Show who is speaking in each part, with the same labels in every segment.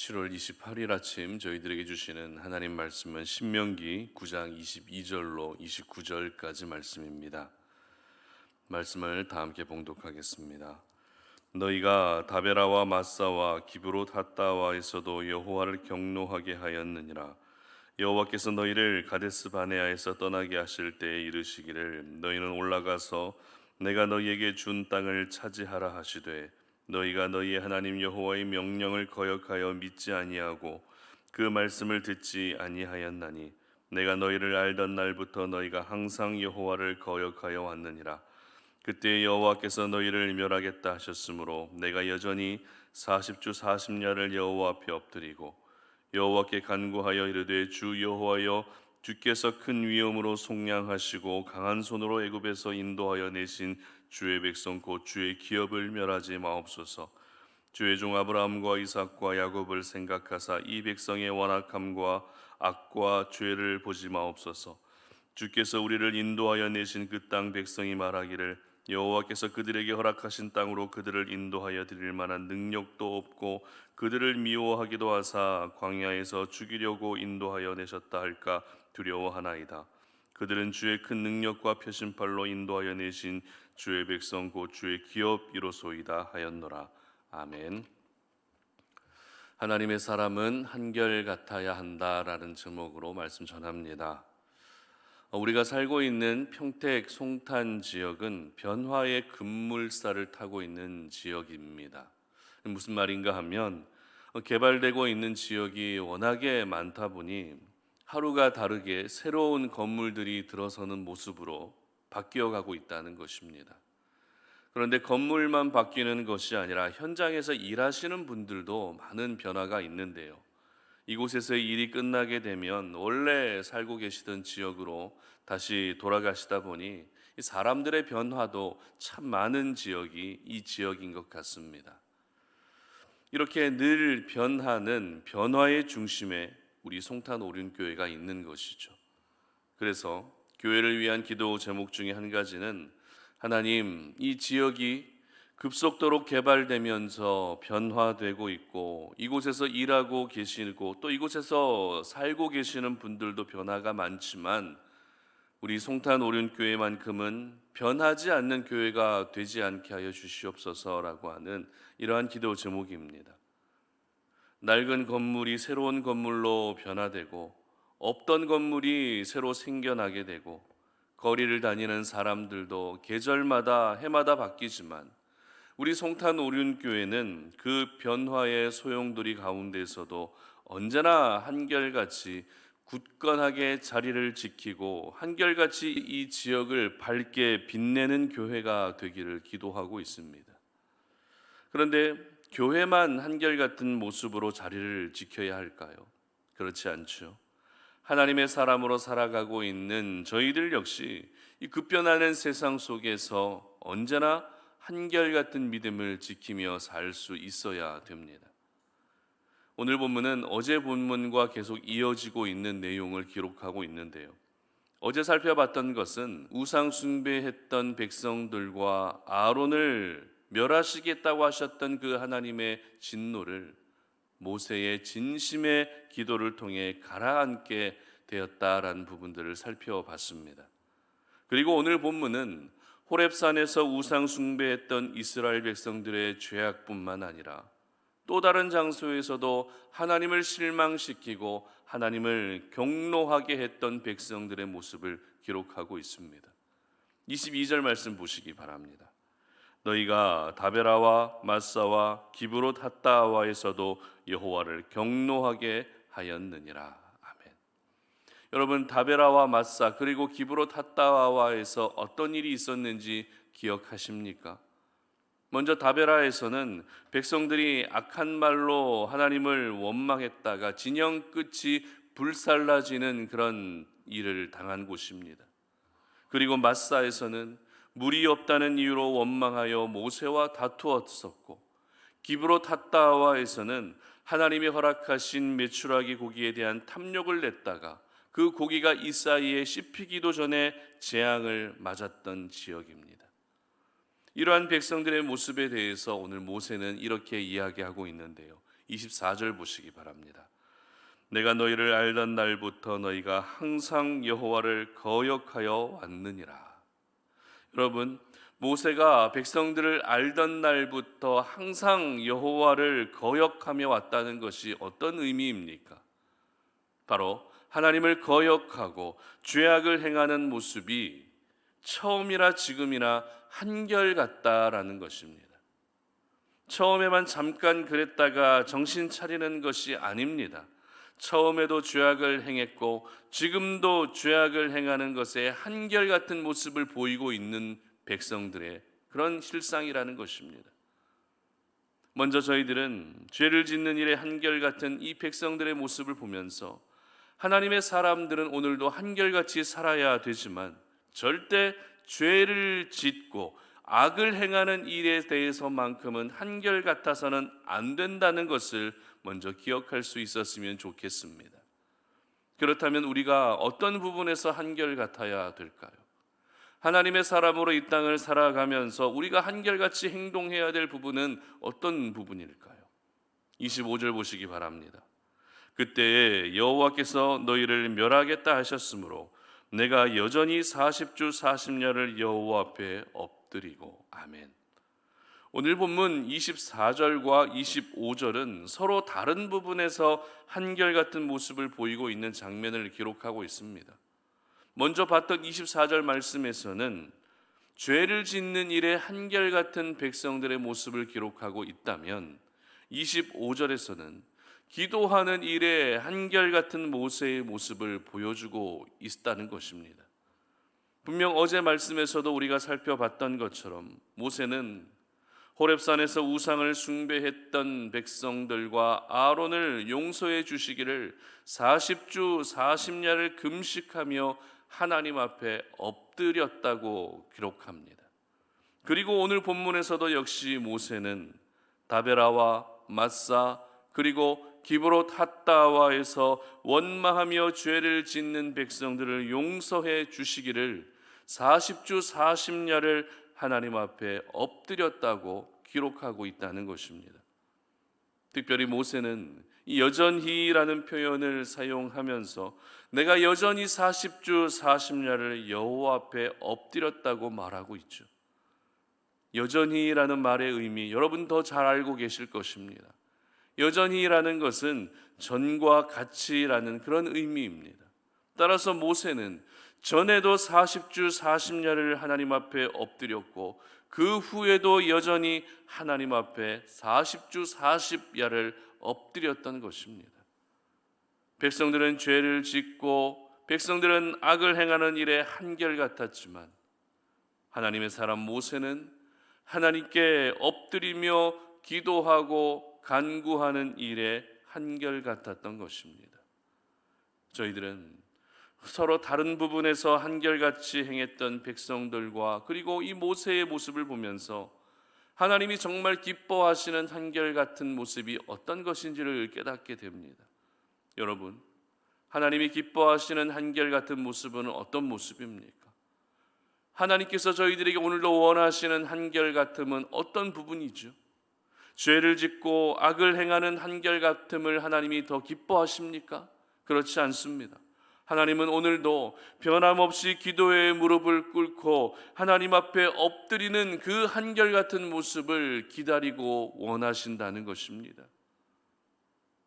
Speaker 1: 7월 28일 아침 저희들에게 주시는 하나님 말씀은 신명기 9장 22절로 29절까지 말씀입니다. 말씀을 다 함께 봉독하겠습니다. 너희가 다베라와 마사와 기브롯 핫다와에서도 여호와를 경노하게 하였느니라. 여호와께서 너희를 가데스 바네아에서 떠나게 하실 때에 이르시기를 너희는 올라가서 내가 너희에게 준 땅을 차지하라 하시되 너희가 너희의 하나님 여호와의 명령을 거역하여 믿지 아니하고 그 말씀을 듣지 아니하였나니 내가 너희를 알던 날부터 너희가 항상 여호와를 거역하여 왔느니라. 그때 여호와께서 너희를 멸하겠다 하셨으므로 내가 여전히 40주 40야를 여호와 앞에 엎드리고 여호와께 간구하여 이르되 주 여호와여 주께서 큰 위엄으로 속량하시고 강한 손으로 애굽에서 인도하여 내신 주의 백성 곧 주의 기업을 멸하지 마옵소서. 주의 종 아브라함과 이삭과 야곱을 생각하사 이 백성의 완악함과 악과 죄를 보지 마옵소서. 주께서 우리를 인도하여 내신 그 땅 백성이 말하기를 여호와께서 그들에게 허락하신 땅으로 그들을 인도하여 드릴 만한 능력도 없고 그들을 미워하기도 하사 광야에서 죽이려고 인도하여 내셨다 할까 두려워하나이다. 그들은 주의 큰 능력과 표심팔로 인도하여 내신 주의 백성 곧 주의 기업이로소이다 하였노라. 아멘. 하나님의 사람은 한결같아야 한다라는 제목으로 말씀 전합니다. 우리가 살고 있는 평택 송탄 지역은 변화의 급물살을 타고 있는 지역입니다. 무슨 말인가 하면 개발되고 있는 지역이 워낙에 많다 보니 하루가 다르게 새로운 건물들이 들어서는 모습으로 바뀌어가고 있다는 것입니다. 그런데 건물만 바뀌는 것이 아니라 현장에서 일하시는 분들도 많은 변화가 있는데요. 이곳에서의 일이 끝나게 되면 원래 살고 계시던 지역으로 다시 돌아가시다 보니 이 사람들의 변화도 참 많은 지역이 이 지역인 것 같습니다. 이렇게 늘 변하는 변화의 중심에 우리 송탄 오륜교회가 있는 것이죠. 그래서 교회를 위한 기도 제목 중에 한 가지는 하나님, 이 지역이 급속도로 개발되면서 변화되고 있고 이곳에서 일하고 계시고 또 이곳에서 살고 계시는 분들도 변화가 많지만 우리 송탄 오륜교회만큼은 변하지 않는 교회가 되지 않게 하여 주시옵소서라고 하는 이러한 기도 제목입니다. 낡은 건물이 새로운 건물로 변화되고 없던 건물이 새로 생겨나게 되고 거리를 다니는 사람들도 계절마다 해마다 바뀌지만 우리 송탄 오륜교회는 그 변화의 소용돌이 가운데서도 언제나 한결같이 굳건하게 자리를 지키고 한결같이 이 지역을 밝게 빛내는 교회가 되기를 기도하고 있습니다. 그런데 교회만 한결같은 모습으로 자리를 지켜야 할까요? 그렇지 않죠. 하나님의 사람으로 살아가고 있는 저희들 역시 이 급변하는 세상 속에서 언제나 한결같은 믿음을 지키며 살 수 있어야 됩니다. 오늘 본문은 어제 본문과 계속 이어지고 있는 내용을 기록하고 있는데요. 어제 살펴봤던 것은 우상 숭배했던 백성들과 아론을 멸하시겠다고 하셨던 그 하나님의 진노를 모세의 진심의 기도를 통해 가라앉게 되었다라는 부분들을 살펴봤습니다. 그리고 오늘 본문은 호렙산에서 우상 숭배했던 이스라엘 백성들의 죄악뿐만 아니라 또 다른 장소에서도 하나님을 실망시키고 하나님을 경노하게 했던 백성들의 모습을 기록하고 있습니다. 22절 말씀 보시기 바랍니다. 너희가 다베라와 마사와 기브롯 핫다와에서도 여호와를 경노하게 하였느니라. 아멘. 여러분, 다베라와 마사 그리고 기브롯 핫다와에서 어떤 일이 있었는지 기억하십니까? 먼저 다베라에서는 백성들이 악한 말로 하나님을 원망했다가 진영 끝이 불살라지는 그런 일을 당한 곳입니다. 그리고 마사에서는 물이 없다는 이유로 원망하여 모세와 다투었었고, 기브롯 핫다와에서는 하나님이 허락하신 메추라기 고기에 대한 탐욕을 냈다가 그 고기가 이사이에 씹히기도 전에 재앙을 맞았던 지역입니다. 이러한 백성들의 모습에 대해서 오늘 모세는 이렇게 이야기하고 있는데요. 24절 보시기 바랍니다. 내가 너희를 알던 날부터 너희가 항상 여호와를 거역하여 왔느니라. 여러분, 모세가 백성들을 알던 날부터 항상 여호와를 거역하며 왔다는 것이 어떤 의미입니까? 바로 하나님을 거역하고 죄악을 행하는 모습이 처음이나 지금이나 한결같다라는 것입니다. 처음에만 잠깐 그랬다가 정신 차리는 것이 아닙니다. 처음에도 죄악을 행했고 지금도 죄악을 행하는 것에 한결같은 모습을 보이고 있는 백성들의 그런 실상이라는 것입니다. 먼저 저희들은 죄를 짓는 일에 한결같은 이 백성들의 모습을 보면서 하나님의 사람들은 오늘도 한결같이 살아야 되지만 절대 죄를 짓고 악을 행하는 일에 대해서만큼은 한결같아서는 안 된다는 것을 먼저 기억할 수 있었으면 좋겠습니다. 그렇다면 우리가 어떤 부분에서 한결같아야 될까요? 하나님의 사람으로 이 땅을 살아가면서 우리가 한결같이 행동해야 될 부분은 어떤 부분일까요? 25절 보시기 바랍니다. 그때에 여호와께서 너희를 멸하겠다 하셨으므로 내가 여전히 40주 40년을 여호와 앞에 엎드리고. 아멘. 오늘 본문 24절과 25절은 서로 다른 부분에서 한결같은 모습을 보이고 있는 장면을 기록하고 있습니다. 먼저 봤던 24절 말씀에서는 죄를 짓는 일에 한결같은 백성들의 모습을 기록하고 있다면 25절에서는 기도하는 일에 한결같은 모세의 모습을 보여주고 있다는 것입니다. 분명 어제 말씀에서도 우리가 살펴봤던 것처럼 모세는 호렙산에서 우상을 숭배했던 백성들과 아론을 용서해 주시기를 40주 40야를 금식하며 하나님 앞에 엎드렸다고 기록합니다. 그리고 오늘 본문에서도 역시 모세는 다베라와 마사 그리고 기브롯 핫다와에서 원망하며 죄를 짓는 백성들을 용서해 주시기를 40주 40야를 하나님 앞에 엎드렸다고 기록하고 있다는 것입니다. 특별히 모세는 이 여전히라는 표현을 사용하면서 내가 여전히 40주 40야를 여호와 앞에 엎드렸다고 말하고 있죠. 여전히라는 말의 의미 여러분 더 잘 알고 계실 것입니다. 여전히라는 것은 전과 같이라는 그런 의미입니다. 따라서 모세는 전에도 40주 40야를 하나님 앞에 엎드렸고 그 후에도 여전히 하나님 앞에 40주 40야를 엎드렸던 것입니다. 백성들은 죄를 짓고 백성들은 악을 행하는 일에 한결같았지만 하나님의 사람 모세는 하나님께 엎드리며 기도하고 간구하는 일에 한결같았던 것입니다. 저희들은 서로 다른 부분에서 한결같이 행했던 백성들과 그리고 이 모세의 모습을 보면서 하나님이 정말 기뻐하시는 한결같은 모습이 어떤 것인지를 깨닫게 됩니다. 여러분, 하나님이 기뻐하시는 한결같은 모습은 어떤 모습입니까? 하나님께서 저희들에게 오늘도 원하시는 한결같음은 어떤 부분이죠? 죄를 짓고 악을 행하는 한결같음을 하나님이 더 기뻐하십니까? 그렇지 않습니다. 하나님은 오늘도 변함없이 기도의 무릎을 꿇고 하나님 앞에 엎드리는 그 한결같은 모습을 기다리고 원하신다는 것입니다.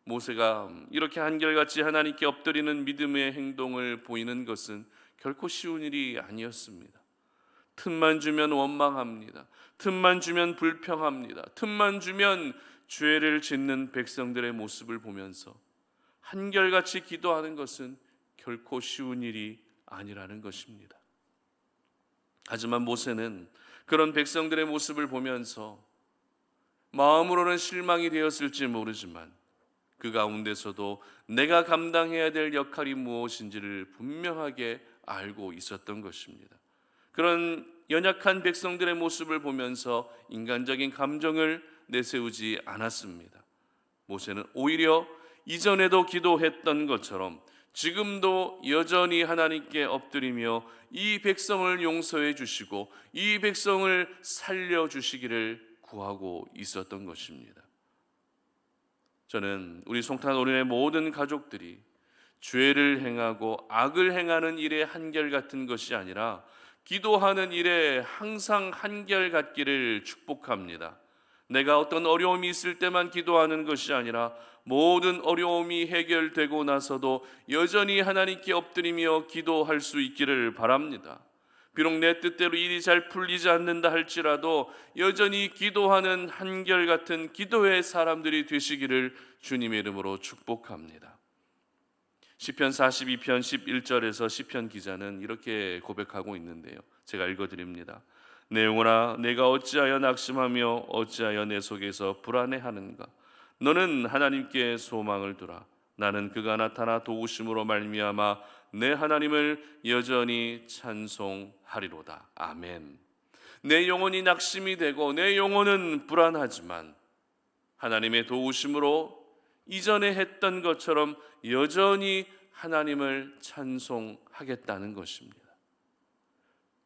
Speaker 1: 모세가 이렇게 한결같이 하나님께 엎드리는 믿음의 행동을 보이는 것은 결코 쉬운 일이 아니었습니다. 틈만 주면 원망합니다. 틈만 주면 불평합니다. 틈만 주면 죄를 짓는 백성들의 모습을 보면서 한결같이 기도하는 것은 결코 쉬운 일이 아니라는 것입니다. 하지만 모세는 그런 백성들의 모습을 보면서 마음으로는 실망이 되었을지 모르지만 그 가운데서도 내가 감당해야 될 역할이 무엇인지를 분명하게 알고 있었던 것입니다. 그런 연약한 백성들의 모습을 보면서 인간적인 감정을 내세우지 않았습니다. 모세는 오히려 이전에도 기도했던 것처럼 지금도 여전히 하나님께 엎드리며 이 백성을 용서해 주시고 이 백성을 살려 주시기를 구하고 있었던 것입니다. 저는 우리 송탄 어린의 모든 가족들이 죄를 행하고 악을 행하는 일에 한결같은 것이 아니라 기도하는 일에 항상 한결같기를 축복합니다. 내가 어떤 어려움이 있을 때만 기도하는 것이 아니라 모든 어려움이 해결되고 나서도 여전히 하나님께 엎드리며 기도할 수 있기를 바랍니다. 비록 내 뜻대로 일이 잘 풀리지 않는다 할지라도 여전히 기도하는 한결같은 기도의 사람들이 되시기를 주님의 이름으로 축복합니다. 시편 42편 11절에서 시편 기자는 이렇게 고백하고 있는데요, 제가 읽어드립니다. 내 영혼아, 내가 어찌하여 낙심하며 어찌하여 내 속에서 불안해하는가? 너는 하나님께 소망을 두라. 나는 그가 나타나 도우심으로 말미암아 내 하나님을 여전히 찬송하리로다. 아멘. 내 영혼이 낙심이 되고 내 영혼은 불안하지만 하나님의 도우심으로 이전에 했던 것처럼 여전히 하나님을 찬송하겠다는 것입니다.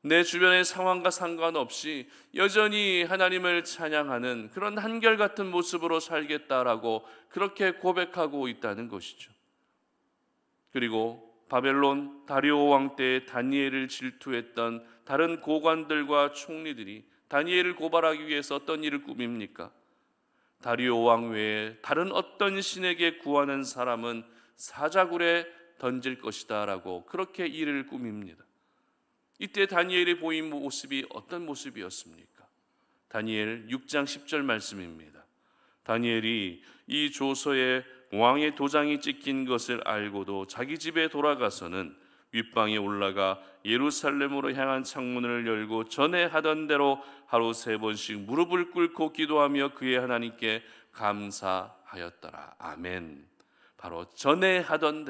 Speaker 1: 내 주변의 상황과 상관없이 여전히 하나님을 찬양하는 그런 한결같은 모습으로 살겠다라고 그렇게 고백하고 있다는 것이죠. 그리고 바벨론 다리오 왕 때 다니엘을 질투했던 다른 고관들과 총리들이 다니엘을 고발하기 위해서 어떤 일을 꾸밉니까? 다리오 왕 외에 다른 어떤 신에게 구하는 사람은 사자굴에 던질 것이다 라고 그렇게 일을 꾸밉니다. 이때 다니엘이 보인 모습이 어떤 모습이었습니까? 다니엘 6장 10절 말씀입니다. 다니엘이 이 조서에 왕의 도장이 찍힌 것을 알고도 자기 집에 돌아가서는 윗방에 올라가 예루살렘으로 향한 창문을 열고 전에 하던 대로 하루 3번씩 무릎을 꿇고 기도하며 그의 하나님께 감사하였더라. 아멘. 바로 전에 하던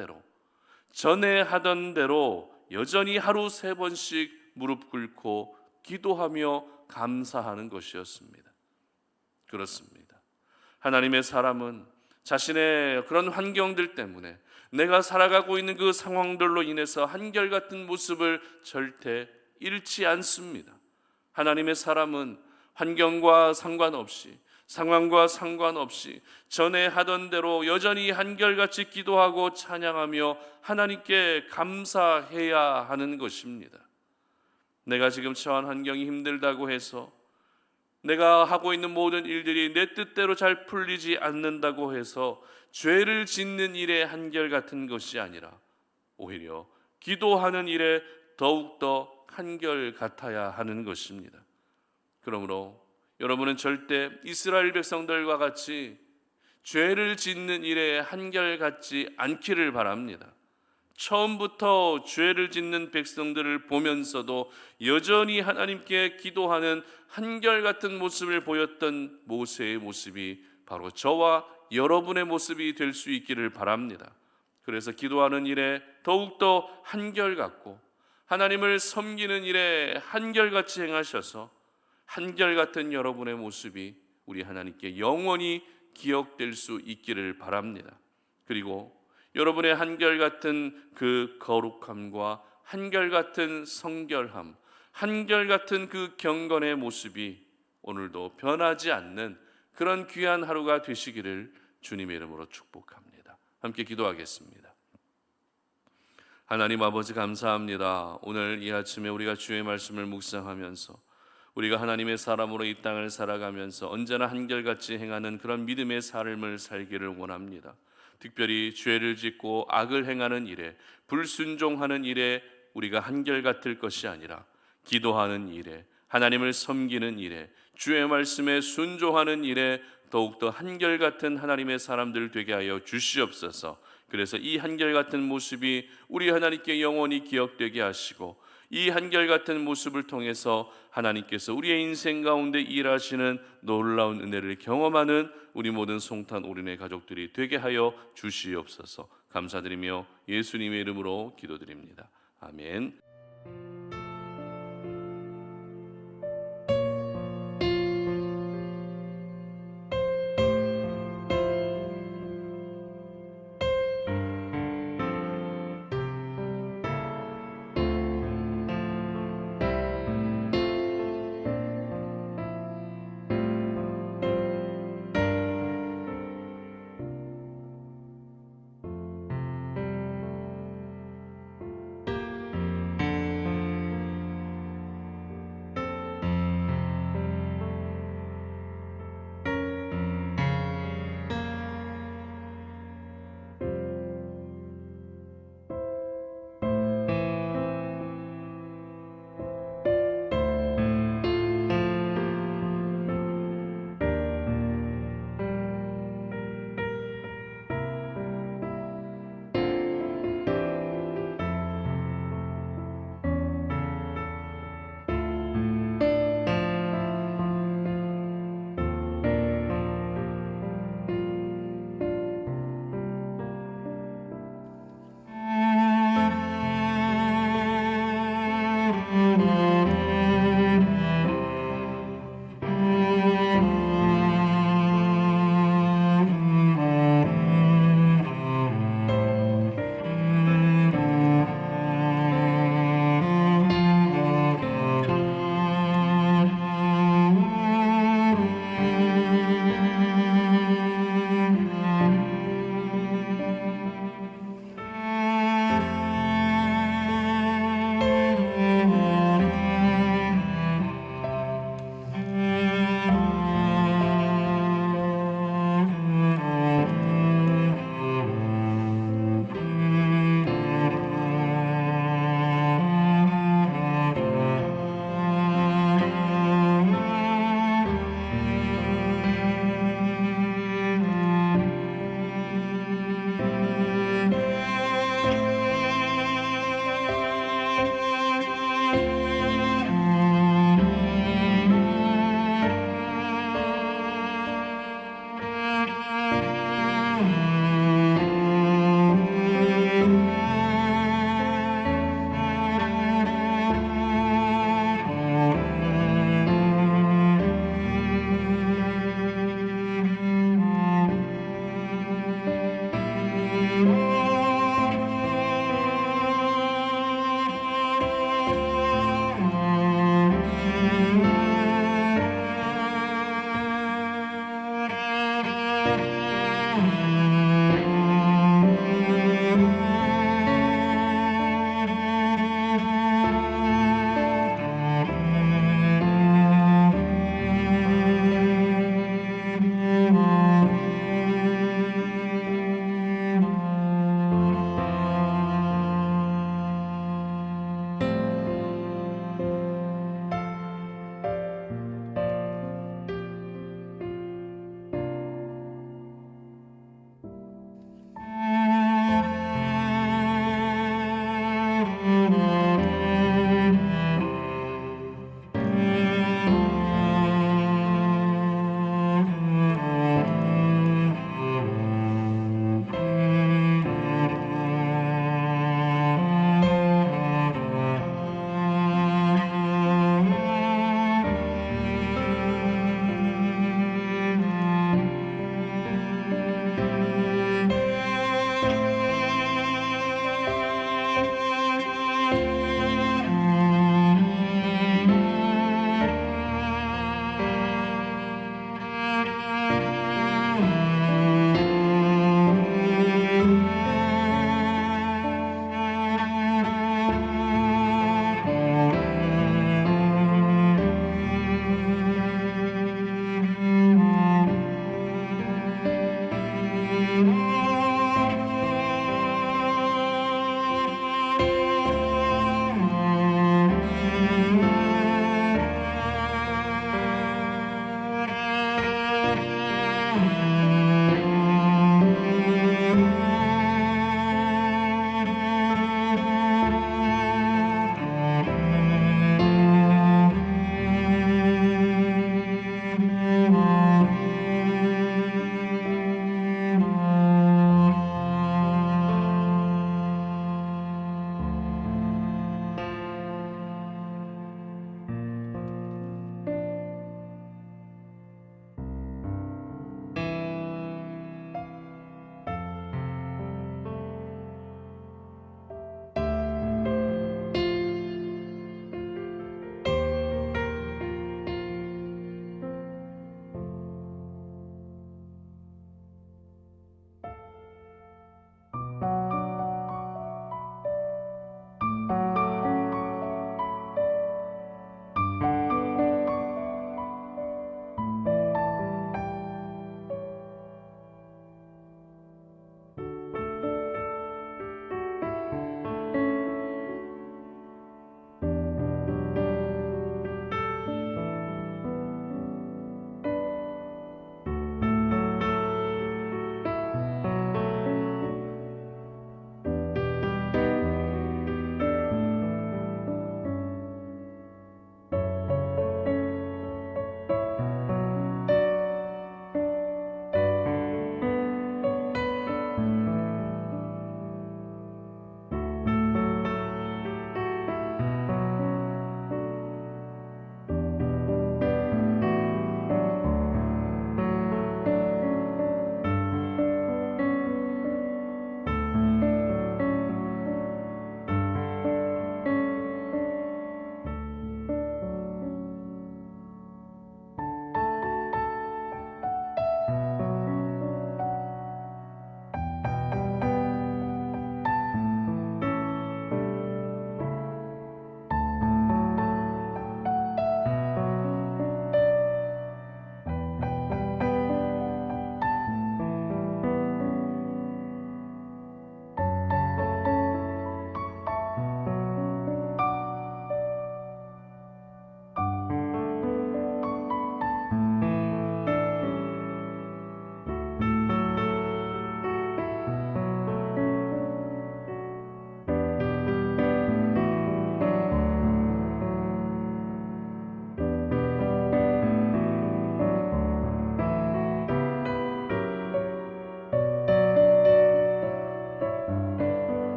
Speaker 1: 대로 여전히 하루 3번씩 무릎 꿇고 기도하며 감사하는 것이었습니다. 그렇습니다. 하나님의 사람은 자신의 그런 환경들 때문에 내가 살아가고 있는 그 상황들로 인해서 한결같은 모습을 절대 잃지 않습니다. 하나님의 사람은 환경과 상관없이 상황과 상관없이 전에 하던 대로 여전히 한결같이 기도하고 찬양하며 하나님께 감사해야 하는 것입니다. 내가 지금 처한 환경이 힘들다고 해서 내가 하고 있는 모든 일들이 내 뜻대로 잘 풀리지 않는다고 해서 죄를 짓는 일에 한결같은 것이 아니라 오히려 기도하는 일에 더욱더 한결같아야 하는 것입니다. 그러므로 여러분은 절대 이스라엘 백성들과 같이 죄를 짓는 일에 한결같지 않기를 바랍니다. 처음부터 죄를 짓는 백성들을 보면서도 여전히 하나님께 기도하는 한결같은 모습을 보였던 모세의 모습이 바로 저와 여러분의 모습이 될 수 있기를 바랍니다. 그래서 기도하는 일에 더욱더 한결같고 하나님을 섬기는 일에 한결같이 행하셔서 한결같은 여러분의 모습이 우리 하나님께 영원히 기억될 수 있기를 바랍니다. 그리고 여러분의 한결같은 그 거룩함과 한결같은 성결함, 한결같은 그 경건의 모습이 오늘도 변하지 않는 그런 귀한 하루가 되시기를 주님의 이름으로 축복합니다. 함께 기도하겠습니다. 하나님 아버지 감사합니다. 오늘 이 아침에 우리가 주의 말씀을 묵상하면서 우리가 하나님의 사람으로 이 땅을 살아가면서 언제나 한결같이 행하는 그런 믿음의 삶을 살기를 원합니다. 특별히 죄를 짓고 악을 행하는 일에, 불순종하는 일에 우리가 한결같을 것이 아니라 기도하는 일에, 하나님을 섬기는 일에, 주의 말씀에 순종하는 일에 더욱더 한결같은 하나님의 사람들 되게 하여 주시옵소서. 그래서 이 한결같은 모습이 우리 하나님께 영원히 기억되게 하시고 이 한결같은 모습을 통해서 하나님께서 우리의 인생 가운데 일하시는 놀라운 은혜를 경험하는 우리 모든 송탄 어린의 가족들이 되게 하여 주시옵소서. 감사드리며 예수님의 이름으로 기도드립니다. 아멘.